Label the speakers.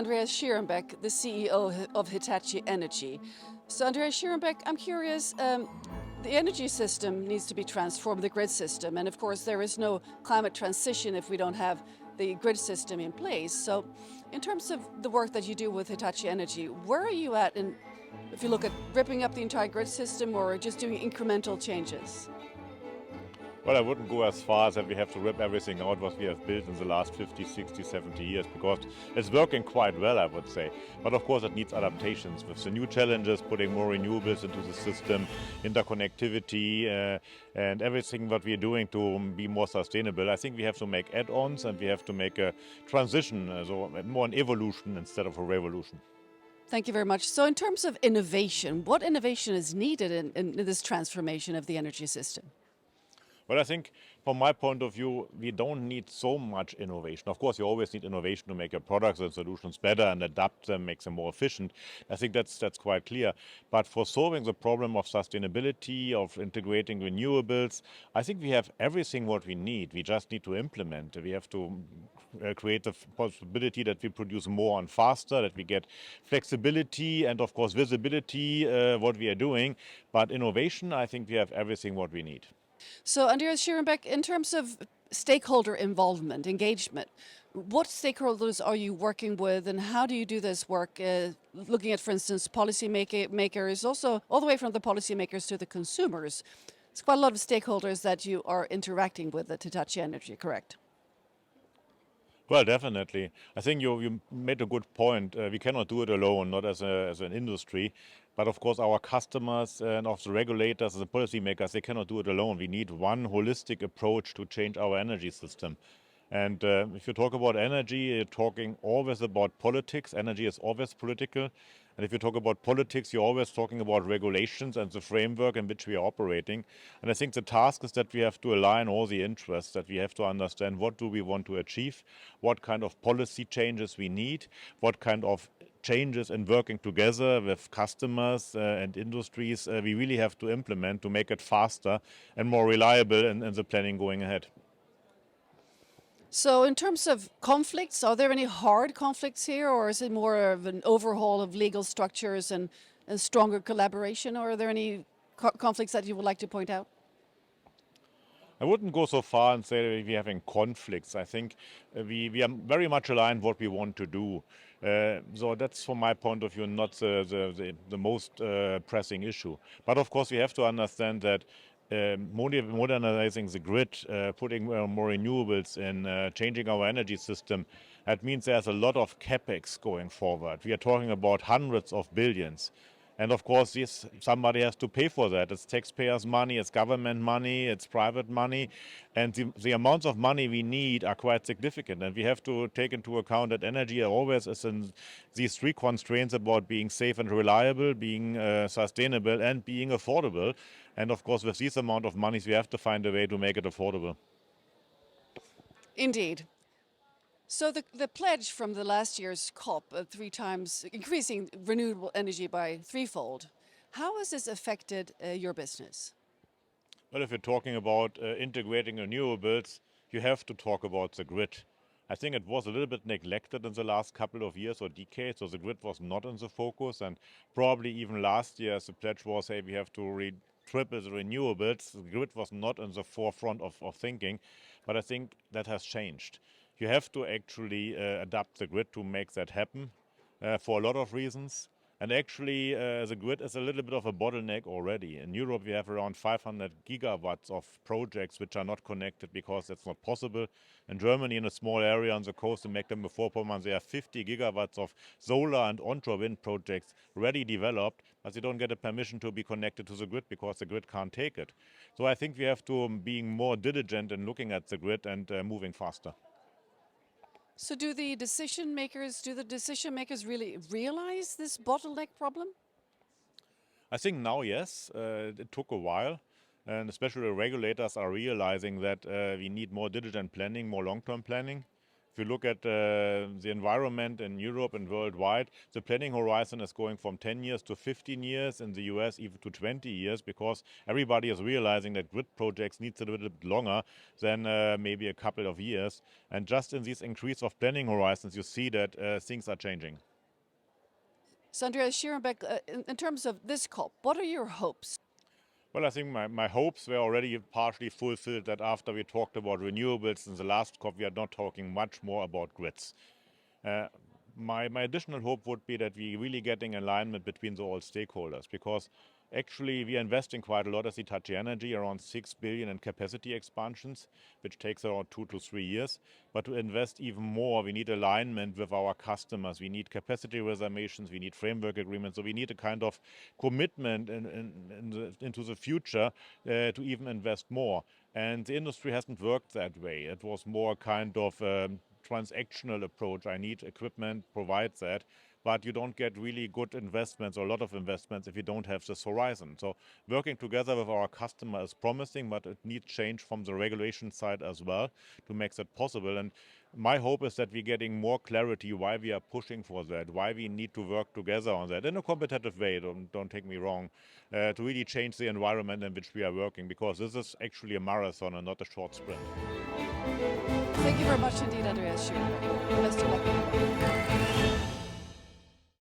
Speaker 1: Andreas Schierenbeck, the CEO of Hitachi Energy. So Andreas Schierenbeck, I'm curious, the energy system needs to be transformed, the grid system, and of course there is no climate transition if we don't have the grid system in place. So in terms of the work that you do with Hitachi Energy, where are you at if you look at ripping up the entire grid system or just doing incremental changes?
Speaker 2: Well, I wouldn't go as far as that we have to rip everything out what we have built in the last 50, 60, 70 years, because it's working quite well, I would say. But of course it needs adaptations with the new challenges, putting more renewables into the system, interconnectivity, and everything what we're doing to be more sustainable. I think we have to make add-ons and we have to make a transition, so more an evolution instead of a revolution.
Speaker 1: Thank you very much. So in terms of innovation, what innovation is needed in this transformation of the energy system?
Speaker 2: Well, I think from my point of view, we don't need so much innovation. Of course, you always need innovation to make your products and solutions better and adapt them, make them more efficient. I think that's quite clear. But for solving the problem of sustainability, of integrating renewables, I think we have everything what we need. We just need to implement. We have to create the possibility that we produce more and faster, that we get flexibility and, of course, visibility, what we are doing. But innovation, I think we have everything what we need.
Speaker 1: So, Andreas Schierenbeck, in terms of stakeholder involvement, engagement, what stakeholders are you working with and how do you do this work? Looking at, for instance, policy makers, also all the way from the policymakers to the consumers. It's quite a lot of stakeholders that you are interacting with at Hitachi Energy, correct?
Speaker 2: Well, definitely. I think you made a good point. We cannot do it alone, not as an industry. But of course, our customers and also the regulators and the policymakers, they cannot do it alone. We need one holistic approach to change our energy system. And if you talk about energy, you're talking always about politics. Energy is always political. And if you talk about politics, you're always talking about regulations and the framework in which we are operating. And I think the task is that we have to align all the interests, that we have to understand what do we want to achieve, what kind of policy changes we need, what kind of changes in working together with customers and industries we really have to implement to make it faster and more reliable in the planning going ahead.
Speaker 1: So in terms of conflicts, are there any hard conflicts here, or is it more of an overhaul of legal structures and stronger collaboration, or are there any conflicts that you would like to point out?
Speaker 2: I wouldn't go so far and say we're having conflicts. I think we are very much aligned what we want to do. So that's, from my point of view, not the most pressing issue. But of course, we have to understand that modernizing the grid, putting more renewables in, changing our energy system, that means there's a lot of capex going forward. We are talking about hundreds of billions. And of course, yes, somebody has to pay for that. It's taxpayers' money, it's government money, it's private money. And the amounts of money we need are quite significant. And we have to take into account that energy always is in these three constraints about being safe and reliable, being sustainable, and being affordable. And of course, with this amount of money, we have to find a way to make it affordable.
Speaker 1: Indeed. So the pledge from the last year's COP, 3 times increasing renewable energy by threefold, how has this affected your business?
Speaker 2: Well, if you're talking about integrating renewables, you have to talk about the grid. I think it was a little bit neglected in the last couple of years or decades, so the grid was not in the focus. And probably even last year, the pledge was, hey, we have to triple the renewables. The grid was not in the forefront of thinking, but I think that has changed. You have to actually adapt the grid to make that happen for a lot of reasons. And actually, the grid is a little bit of a bottleneck already. In Europe, we have around 500 gigawatts of projects which are not connected because that's not possible. In Germany, in a small area on the coast in Mecklenburg-Vorpommern, there are 50 gigawatts of solar and onshore wind projects ready developed, but they don't get a permission to be connected to the grid because the grid can't take it. So I think we have to be more diligent in looking at the grid and moving faster.
Speaker 1: So do the decision makers really realize this bottleneck problem?
Speaker 2: I think now, yes. It took a while, and especially the regulators are realizing that we need more diligent planning, more long-term planning. If you look at the environment in Europe and worldwide, the planning horizon is going from 10 years to 15 years, in the US even to 20 years, because everybody is realizing that grid projects need a little bit longer than maybe a couple of years. And just in this increase of planning horizons, you see that things are changing.
Speaker 1: So Andreas Schierenbeck, in terms of this COP, what are your hopes?
Speaker 2: Well, I think my hopes were already partially fulfilled, that after we talked about renewables in the last COP, we are not talking much more about grids. My additional hope would be that we really getting alignment between the all stakeholders, because actually we are investing quite a lot as Hitachi Energy, around 6 billion in capacity expansions, which takes around 2 to 3 years. But to invest even more, we need alignment with our customers. We need capacity reservations, we need framework agreements. So we need a kind of commitment into the future to even invest more. And the industry hasn't worked that way. It was more kind of transactional approach. I need equipment, provide that, but you don't get really good investments or a lot of investments if you don't have this horizon. So working together with our customer is promising, but it needs change from the regulation side as well to make that possible. And my hope is that we're getting more clarity why we are pushing for that, why we need to work together on that in a competitive way, don't take me wrong, to really change the environment in which we are working, because this is actually a marathon and not a short sprint.
Speaker 1: Thank you very much indeed, Andreas Schierenbeck. Best of luck.